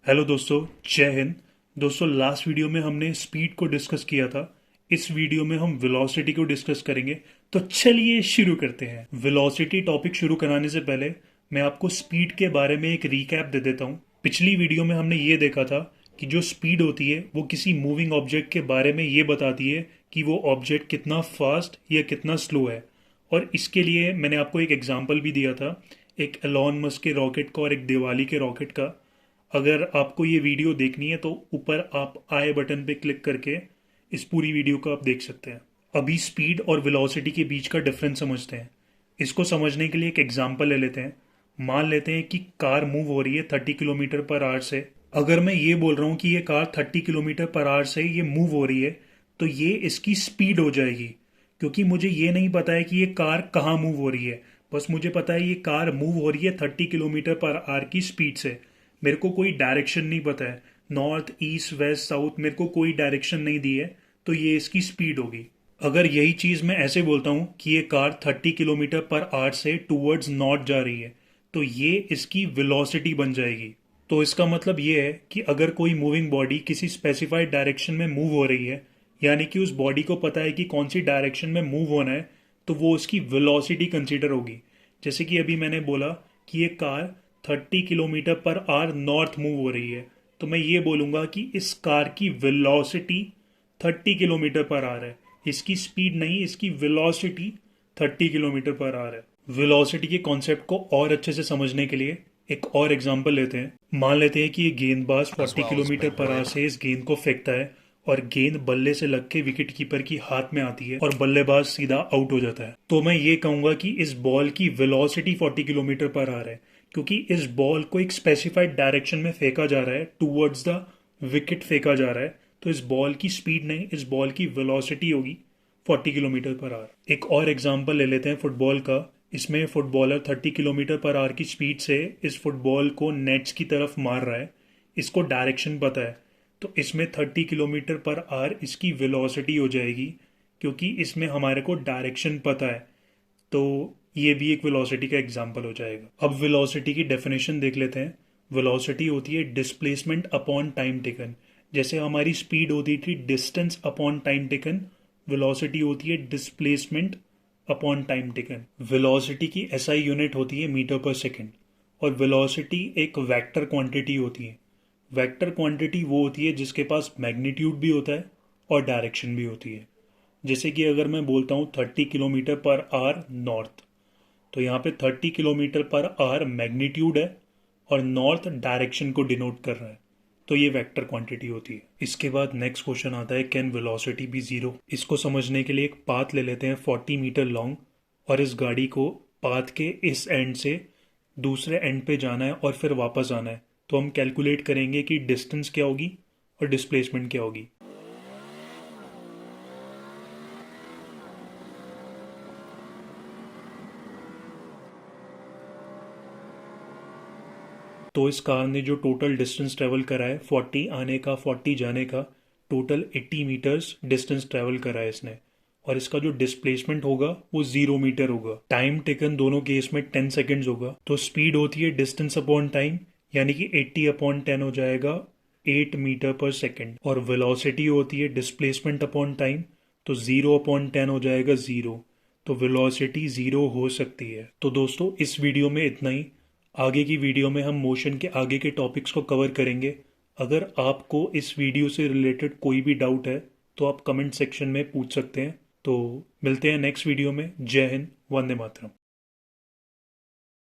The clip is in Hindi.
हेलो दोस्तों, जय हिंद। दोस्तों, लास्ट वीडियो में हमने स्पीड को डिस्कस किया था। इस वीडियो में हम वेलोसिटी को डिस्कस करेंगे। तो चलिए शुरू करते हैं। वेलोसिटी टॉपिक शुरू कराने से पहले मैं आपको स्पीड के बारे में एक रीकैप दे देता हूँ। पिछली वीडियो में हमने ये देखा था कि जो स्पीड होती है वो किसी मूविंग ऑब्जेक्ट के बारे में ये बताती है कि वो ऑब्जेक्ट कितना फास्ट या कितना स्लो है। और इसके लिए मैंने आपको एक एग्जाम्पल भी दिया था, एक एलॉन मस्क के रॉकेट का और एक दिवाली के रॉकेट का। अगर आपको ये वीडियो देखनी है तो ऊपर आप आई बटन पे क्लिक करके इस पूरी वीडियो को आप देख सकते हैं। अभी स्पीड और वेलोसिटी के बीच का डिफरेंस समझते हैं। इसको समझने के लिए एक एग्जांपल ले लेते हैं। मान लेते हैं कि कार मूव हो रही है 30 किलोमीटर पर आवर से। अगर मैं ये बोल रहा हूँ कि ये कार 30 किलोमीटर पर आवर से ये मूव हो रही है, तो ये इसकी स्पीड हो जाएगी। क्योंकि मुझे ये नहीं पता है कि ये कार कहाँ मूव हो रही है, बस मुझे पता है ये कार मूव हो रही है 30 किलोमीटर पर आवर की स्पीड से। मेरे को कोई डायरेक्शन नहीं पता है, नॉर्थ ईस्ट वेस्ट साउथ, मेरे को कोई डायरेक्शन नहीं दी है, तो ये इसकी स्पीड होगी। अगर यही चीज़ मैं ऐसे बोलता हूँ कि ये कार 30 किलोमीटर पर आवर से टूवर्ड्स नॉर्थ जा रही है, तो ये इसकी वेलोसिटी बन जाएगी। तो इसका मतलब ये है कि अगर कोई मूविंग बॉडी किसी स्पेसिफाइड डायरेक्शन में मूव हो रही है, यानी कि उस बॉडी को पता है कि कौन सी डायरेक्शन में मूव होना है, तो वो उसकी वेलोसिटी कंसीडर होगी। जैसे कि अभी मैंने बोला कि ये car 30 kilometre per hour north move हो रही है, तो मैं ये बोलूँगा कि इस कार की वेलोसिटी 30 किलोमीटर पर आवर है। इसकी स्पीड नहीं, इसकी वेलोसिटी 30 किलोमीटर पर आवर है। वेलोसिटी के कॉन्सेप्ट को और अच्छे से समझने के लिए एक और एग्जांपल लेते हैं। मान लेते हैं कि ये गेंदबाज 40 किलोमीटर पर आवर से इस गेंद को फेंकता है और गेंद बल्ले से लग के विकेट कीपर की हाथ में आती है और बल्लेबाज सीधा आउट हो जाता है। तो मैं ये कहूंगा कि इस बॉल की वेलोसिटी 40 किलोमीटर पर आवर है, क्योंकि इस बॉल को एक स्पेसिफाइड डायरेक्शन में फेंका जा रहा है, टूवर्ड्स द विकेट फेंका जा रहा है। तो इस बॉल की स्पीड नहीं, इस बॉल की वेलोसिटी होगी 40 किलोमीटर पर आवर। एक और एग्जांपल ले लेते हैं फुटबॉल का। इसमें फुटबॉलर 30 किलोमीटर पर आवर की स्पीड से इस फुटबॉल को नेट्स की तरफ मार रहा है। इसको डायरेक्शन पता है, तो इसमें 30 किलोमीटर पर आवर इसकी वेलोसिटी हो जाएगी, क्योंकि इसमें हमारे को डायरेक्शन पता है। तो ये भी एक वेलोसिटी का एग्जाम्पल हो जाएगा। अब वेलोसिटी की डेफिनेशन देख लेते हैं। वेलोसिटी होती है डिस्प्लेसमेंट अपॉन टाइम टेकन। जैसे हमारी स्पीड होती थी distance upon time taken, velocity होती है displacement upon time taken. Velocity की एसआई यूनिट होती है मीटर पर सेकेंड। और वेलोसिटी एक वेक्टर क्वांटिटी होती है। वेक्टर क्वांटिटी वो होती है जिसके पास मैग्नीट्यूड भी होता है और डायरेक्शन भी होती है। जैसे कि अगर मैं बोलता हूँ 30 किलोमीटर पर आवर नॉर्थ, तो यहाँ पे 30 किलोमीटर पर आवर मैग्नीट्यूड है और नॉर्थ डायरेक्शन को डिनोट कर रहा है। तो ये वेक्टर क्वांटिटी होती है। इसके बाद नेक्स्ट क्वेश्चन आता है, कैन वेलोसिटी बी जीरो। इसको समझने के लिए एक पाथ ले लेते हैं 40 मीटर लॉन्ग, और इस गाड़ी को पाथ के इस एंड से दूसरे एंड पे जाना है और फिर वापस आना है। तो हम कैलकुलेट करेंगे कि डिस्टेंस क्या होगी और डिस्प्लेसमेंट क्या होगी। तो इस कार ने जो टोटल डिस्टेंस ट्रेवल करा है, 40 आने का 40 जाने का, टोटल 80 मीटर्स डिस्टेंस ट्रेवल करा है इसने। और इसका जो डिस्प्लेसमेंट होगा वो 0 मीटर होगा। टाइम टेकन दोनों केस में 10 सेकेंड्स होगा। तो स्पीड होती है डिस्टेंस अपॉन टाइम, यानी कि 80/10 हो जाएगा 8 मीटर पर सेकेंड। और वेलोसिटी होती है डिस्प्लेसमेंट अपॉन टाइम, तो 0/10 हो जाएगा 0। तो वेलोसिटी 0 हो सकती है। तो दोस्तों, इस वीडियो में इतना ही। आगे की वीडियो में हम मोशन के आगे के टॉपिक्स को कवर करेंगे। अगर आपको इस वीडियो से रिलेटेड कोई भी डाउट है तो आप कमेंट सेक्शन में पूछ सकते हैं। तो मिलते हैं नेक्स्ट वीडियो में। जय हिंद, वंदे मातरम।